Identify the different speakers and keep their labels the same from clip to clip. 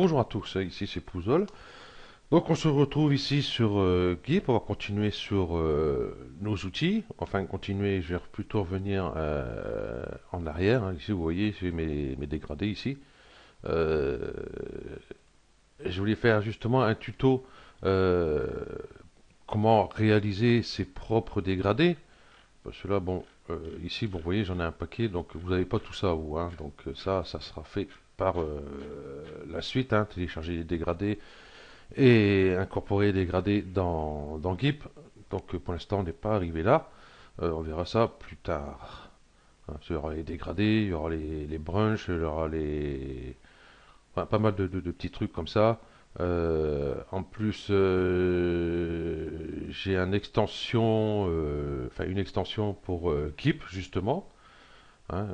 Speaker 1: Bonjour à tous, ici c'est Pouzol. Donc on se retrouve ici sur GIMP, on va continuer sur nos outils. Enfin continuer, je vais plutôt revenir en arrière, hein. Ici vous voyez, j'ai mes dégradés ici. Euh, je voulais faire justement un tuto euh, comment réaliser ses propres dégradés. Parce que là, bon, ici, bon, vous voyez, j'en ai un paquet, donc vous n'avez pas tout ça, vous, hein. Donc ça sera fait par la suite, hein, télécharger les dégradés et incorporer les dégradés dans GIMP. Donc pour l'instant, on n'est pas arrivé là. On verra ça plus tard. Hein, il y aura les dégradés, il y aura les brunchs, il y aura enfin, pas mal de petits trucs comme ça. En plus, j'ai une extension pour Keep justement, hein,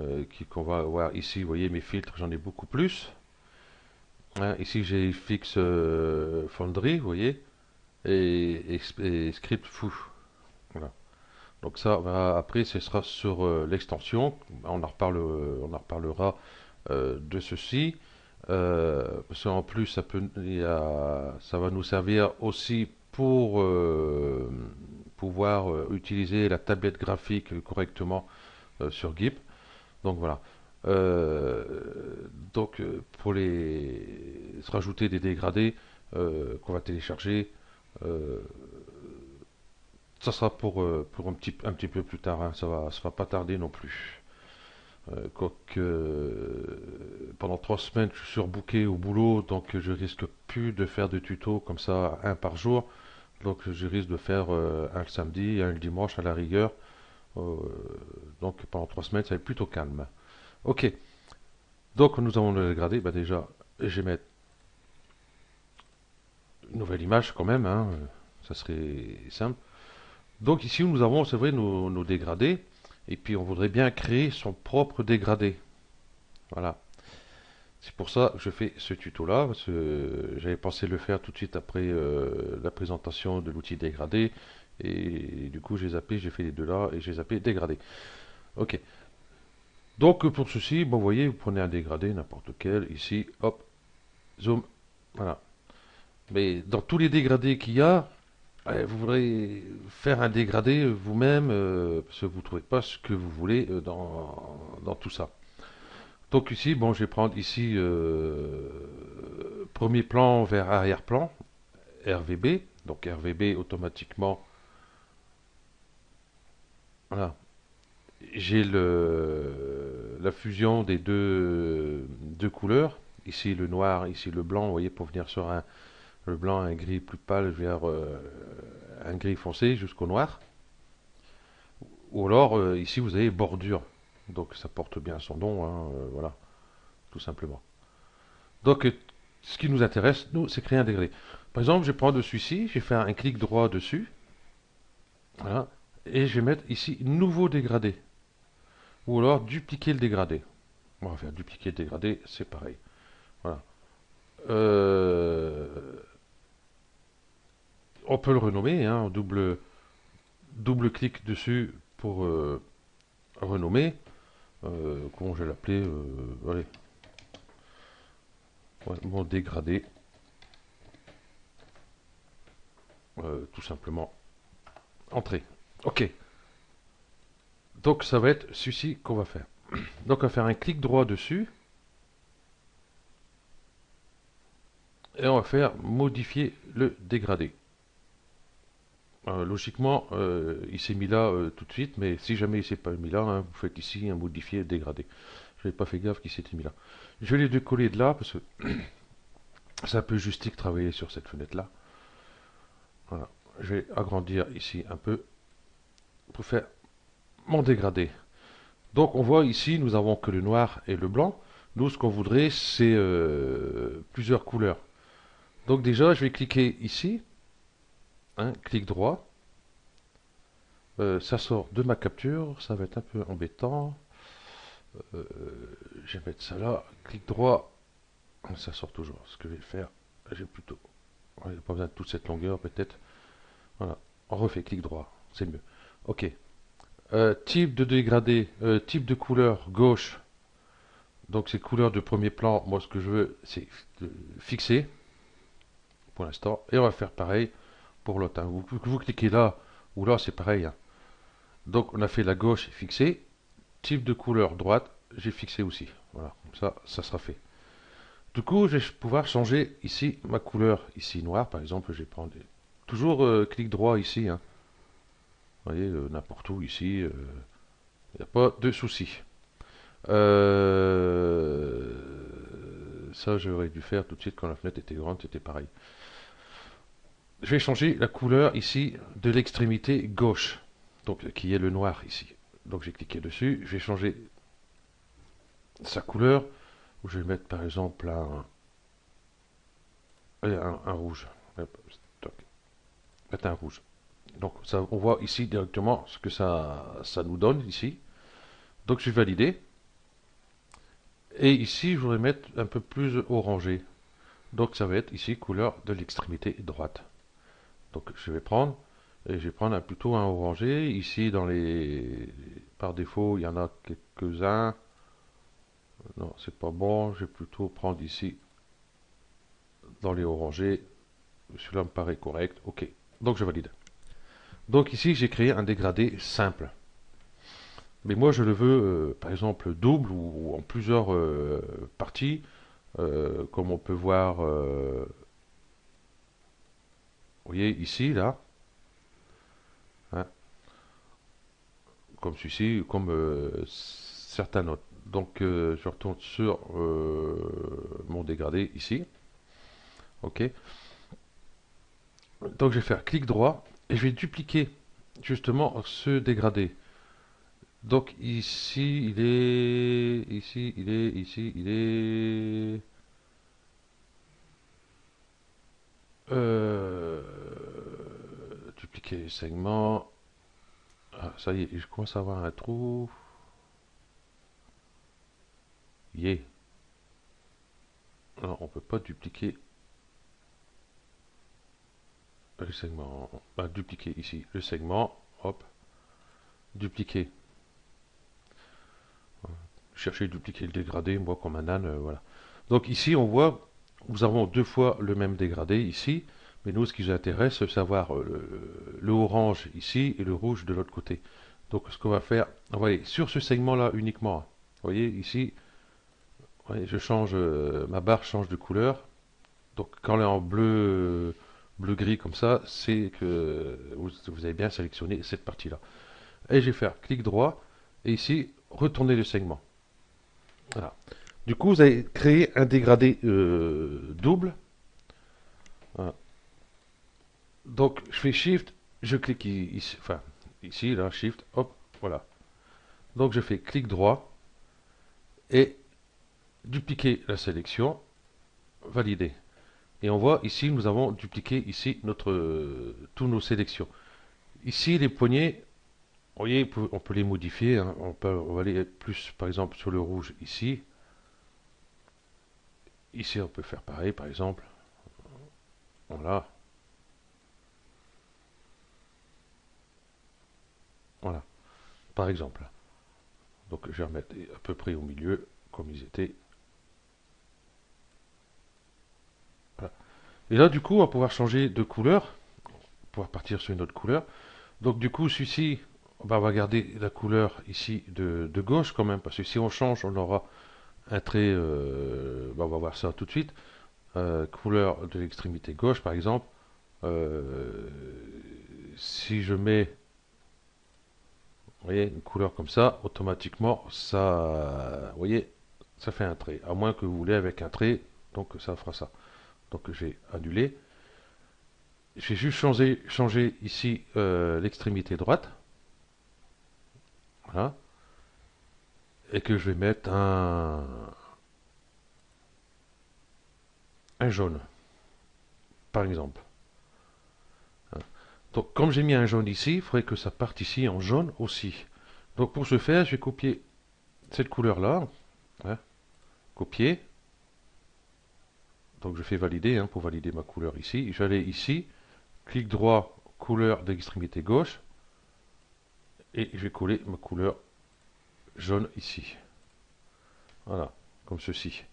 Speaker 1: qu'on va voir ici. Vous voyez mes filtres, j'en ai beaucoup plus. Hein, ici j'ai Fix Foundry, vous voyez, et Script Foo. Voilà. Donc ça, après, ce sera sur l'extension. On en reparlera de ceci. Parce qu'en plus, ça va nous servir aussi pour pouvoir utiliser la tablette graphique correctement sur GIMP. Donc voilà. Euh, pour se rajouter des dégradés qu'on va télécharger, euh, ça sera pour un petit peu plus tard, hein. Ça va pas tarder non plus. Quoique pendant 3 semaines, je suis surbooké au boulot, donc je risque plus de faire de tutos comme ça, un par jour. Donc je risque de faire un le samedi, un le dimanche à la rigueur. Euh, donc pendant 3 semaines, ça va être plutôt calme. Ok, donc nous avons le dégradé. Bah déjà, je vais mettre une nouvelle image quand même, hein. Ça serait simple. Donc ici, nous avons, c'est vrai, nos dégradés. Et puis on voudrait bien créer son propre dégradé. Voilà. C'est pour ça que je fais ce tuto-là, parce que j'avais pensé le faire tout de suite après la présentation de l'outil dégradé. Et du coup, j'ai zappé, j'ai fait les deux là, et j'ai zappé dégradé. Ok. Donc pour ceci, bon, vous voyez, vous prenez un dégradé, n'importe lequel, ici, hop, zoom, voilà. Mais dans tous les dégradés qu'il y a, vous voudrez faire un dégradé vous-même, parce que vous ne trouvez pas ce que vous voulez dans tout ça. Donc ici, bon, je vais prendre ici premier plan vers arrière-plan, RVB. Donc RVB automatiquement, voilà. J'ai la fusion des deux couleurs. Ici le noir, ici le blanc. Vous voyez, pour venir sur le blanc, un gris plus pâle vers un gris foncé jusqu'au noir. Ou alors ici vous avez bordure. Donc ça porte bien son nom, hein, voilà, tout simplement. Donc ce qui nous intéresse, nous, c'est créer un dégradé. Par exemple, je prends de celui-ci, je vais faire un clic droit dessus, voilà, et je vais mettre ici nouveau dégradé. Ou alors dupliquer le dégradé. On va faire dupliquer le dégradé, c'est pareil. Voilà. Euh, on peut le renommer, hein, double clic dessus pour renommer. Comment je vais l'appeler, allez, ouais, mon dégradé, tout simplement. Entrée. Ok. Donc ça va être celui-ci qu'on va faire. Donc on va faire un clic droit dessus et on va faire modifier le dégradé. Logiquement, il s'est mis là tout de suite, mais si jamais il s'est pas mis là, hein, vous faites ici un modifier dégradé. Je n'avais pas fait gaffe qu'il s'était mis là. Je vais les décoller de là parce que c'est un peu justique de travailler sur cette fenêtre-là. Voilà. Je vais agrandir ici un peu pour faire mon dégradé. Donc on voit ici, nous avons que le noir et le blanc. Nous, ce qu'on voudrait, c'est plusieurs couleurs. Donc déjà, je vais cliquer ici, hein, clic droit. Ça sort de ma capture, ça va être un peu embêtant. Euh, je vais mettre ça là, clic droit, ça sort toujours. Ce que je vais faire, j'ai plutôt, ouais, pas besoin de toute cette longueur peut-être. Voilà, on refait clic droit, c'est mieux. Ok. Type de dégradé, type de couleur gauche. Donc ces couleurs de premier plan, moi ce que je veux, c'est fixer pour l'instant. Et on va faire pareil pour l'autre, hein. Vous cliquez là ou là, c'est pareil, hein. Donc on a fait la gauche fixée, type de couleur droite, j'ai fixé aussi. Voilà, comme ça sera fait. Du coup, je vais pouvoir changer ici ma couleur, ici noire par exemple, je vais prendre toujours clic droit ici, hein. Vous voyez, n'importe où ici, il n'y a pas de souci. Ça, j'aurais dû faire tout de suite quand la fenêtre était grande, c'était pareil. Je vais changer la couleur ici de l'extrémité gauche, donc qui est le noir ici. Donc j'ai cliqué dessus, je vais changer sa couleur, où je vais mettre par exemple un rouge. Hop, stock. Mettre un rouge. Donc ça, on voit ici directement ce que ça nous donne ici. Donc je vais valider. Et ici, je voudrais mettre un peu plus orangé. Donc ça va être ici couleur de l'extrémité droite. Donc je vais prendre et je vais prendre plutôt un orangé. Ici dans les par défaut, il y en a quelques-uns. Non, c'est pas bon. Je vais plutôt prendre ici dans les orangés. Celui-là me paraît correct. Ok. Donc je valide. Donc ici, j'ai créé un dégradé simple. Mais moi, je le veux, par exemple, double ou en plusieurs parties, comme on peut voir, vous voyez ici, là, hein, comme celui-ci, comme certains autres. Donc, je retourne sur mon dégradé ici. OK. Donc, je vais faire clic droit et je vais dupliquer justement ce dégradé. Donc, ici, il est. Ici, il est. Ici, il est. Dupliquer les segments. Ah, ça y est, je commence à avoir un trou. Yeah. Non, on peut pas dupliquer le segment. Bah, dupliquer ici le segment. Hop. Dupliquer. Chercher dupliquer le dégradé, moi comme un âne, voilà. Donc ici, on voit, nous avons deux fois le même dégradé ici. Mais nous, ce qui nous intéresse, c'est savoir le orange ici et le rouge de l'autre côté. Donc ce qu'on va faire, vous voyez, sur ce segment-là uniquement, vous voyez ici, ouais, je change, ma barre change de couleur. Donc quand elle est en bleu, bleu-gris comme ça, c'est que vous avez bien sélectionné cette partie-là. Et je vais faire clic droit et ici retourner le segment. Voilà. Du coup, vous avez créé un dégradé double. Voilà. Donc je fais Shift, je clique ici, enfin ici, là, Shift, hop, voilà. Donc je fais clic droit et dupliquer la sélection, valider. Et on voit ici, nous avons dupliqué ici tous nos sélections. Ici, les poignées, vous voyez, on peut les modifier, hein. On va aller plus, par exemple, sur le rouge ici. Ici, on peut faire pareil, par exemple. Voilà. Voilà. Par exemple. Donc, je vais remettre à peu près au milieu, comme ils étaient. Voilà. Et là, du coup, on va pouvoir changer de couleur. Pouvoir partir sur une autre couleur. Donc, du coup, celui-ci, on va garder la couleur ici de gauche quand même, parce que si on change, on aura un trait. On va voir ça tout de suite. Couleur de l'extrémité gauche, par exemple. Euh, si je mets, vous voyez, une couleur comme ça, automatiquement, ça, vous voyez, ça fait un trait. À moins que vous voulez avec un trait, donc ça fera ça. Donc j'ai annulé. Je vais juste changer ici l'extrémité droite. Voilà. Et que je vais mettre un jaune, par exemple. Donc comme j'ai mis un jaune ici, il faudrait que ça parte ici en jaune aussi. Donc pour ce faire, je vais copier cette couleur-là. Hein, copier. Donc je fais valider, hein, pour valider ma couleur ici. Je vais aller ici, clic droit, couleur d'extrémité gauche. Et je vais coller ma couleur jaune ici. Voilà. comme ceci.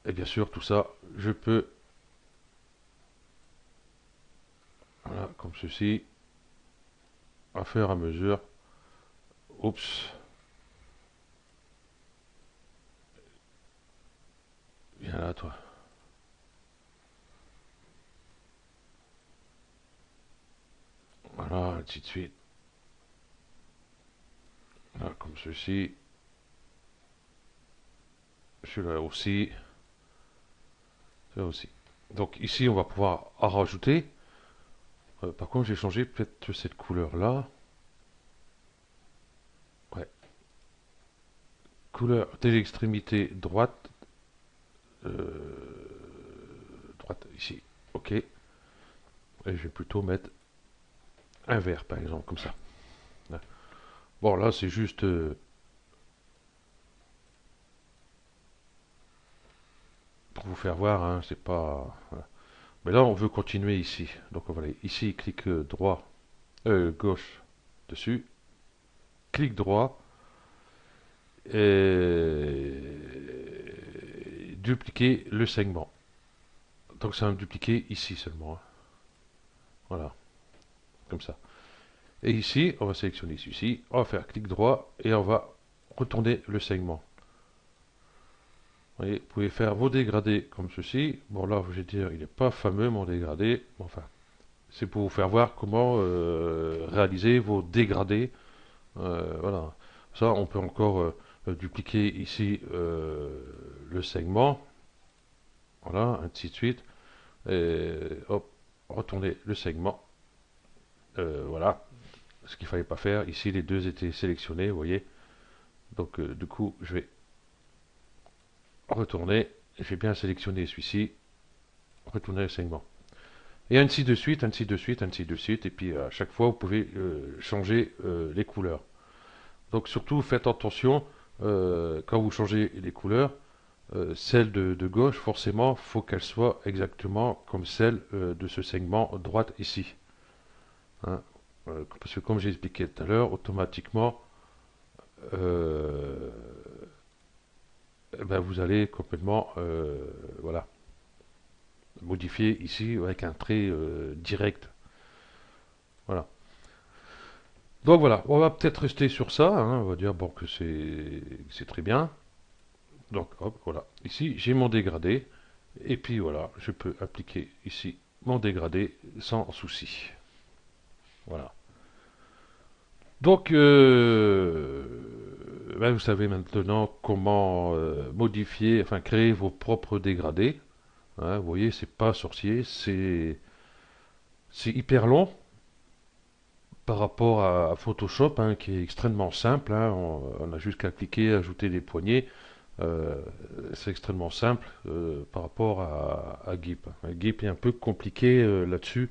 Speaker 1: Et bien sûr, tout ça, je peux, voilà, comme ceci, à faire à mesure. Oups, viens là, toi. Voilà, ainsi de suite. Voilà, comme ceci. Celui-là aussi. Celui-là aussi. Donc ici, on va pouvoir en rajouter. Par contre, j'ai changé peut-être cette couleur-là. Ouais. Couleur de l'extrémité droite. Droite, ici. OK. Et je vais plutôt mettre un vert, par exemple, comme ça. Bon, là, c'est juste pour vous faire voir, hein, c'est pas... Voilà. Mais là, on veut continuer ici. Donc, on va aller ici, clic droit, gauche, dessus. Clic droit. Et dupliquer le segment. Donc, ça va me dupliquer ici seulement, hein. Voilà, comme ça. Et ici, on va sélectionner celui-ci. On va faire clic droit et on va retourner le segment. Vous voyez, vous pouvez faire vos dégradés comme ceci. Bon, là, je vais dire, il n'est pas fameux mon dégradé. Enfin, c'est pour vous faire voir comment réaliser vos dégradés. Voilà. Ça, on peut encore dupliquer ici le segment. Voilà, ainsi de suite. Et hop, retourner le segment. Voilà. Ce qu'il ne fallait pas faire. Ici, les deux étaient sélectionnés, vous voyez. Donc, du coup, je vais retourner. J'ai bien sélectionné celui-ci. Retourner le segment. Et ainsi de suite, ainsi de suite, ainsi de suite. Et puis à chaque fois, vous pouvez changer les couleurs. Donc surtout, faites attention quand vous changez les couleurs. Celle de gauche, forcément, faut qu'elle soit exactement comme celle de ce segment droite ici. Hein. Parce que comme j'ai expliqué tout à l'heure, automatiquement, euh, eh ben, vous allez complètement voilà, modifier ici avec un trait direct. Voilà. Donc voilà, on va peut-être rester sur ça, hein, on va dire bon que c'est très bien. Donc hop, voilà. Ici, j'ai mon dégradé. Et puis voilà, je peux appliquer ici mon dégradé sans souci. Voilà. Donc, ben, vous savez maintenant comment modifier, enfin créer vos propres dégradés. Hein, vous voyez, c'est pas sorcier, c'est hyper long par rapport à Photoshop, hein, qui est extrêmement simple, hein. On a juste qu'à cliquer, ajouter des poignées. Euh, c'est extrêmement simple par rapport à GIMP. GIMP est un peu compliqué là-dessus.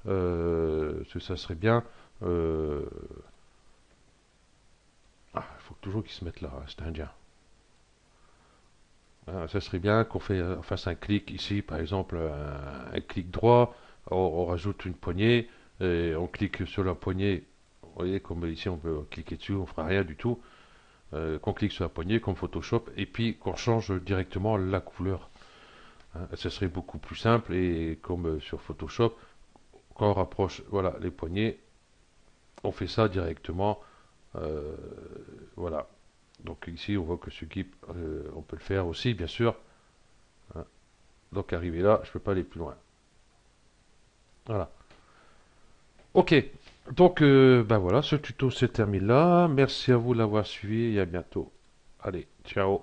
Speaker 1: Ça serait bien. Il faut toujours qu'ils se mettent là, c'est indien. Ça serait bien qu'on fasse un clic ici, par exemple, un clic droit, on rajoute une poignée, et on clique sur la poignée. Vous voyez, comme ici, on peut cliquer dessus, on ne fera rien du tout. Qu'on clique sur la poignée, comme Photoshop, et puis qu'on change directement la couleur. Hein. Ce serait beaucoup plus simple, et comme sur Photoshop, quand on rapproche voilà, les poignées, on fait ça directement. Euh, voilà. Donc ici, on voit que ce GIMP, on peut le faire aussi, bien sûr. Hein. Donc arrivé là, je ne peux pas aller plus loin. Voilà. Ok. Donc, ben voilà, ce tuto se termine là. Merci à vous de l'avoir suivi et à bientôt. Allez, ciao.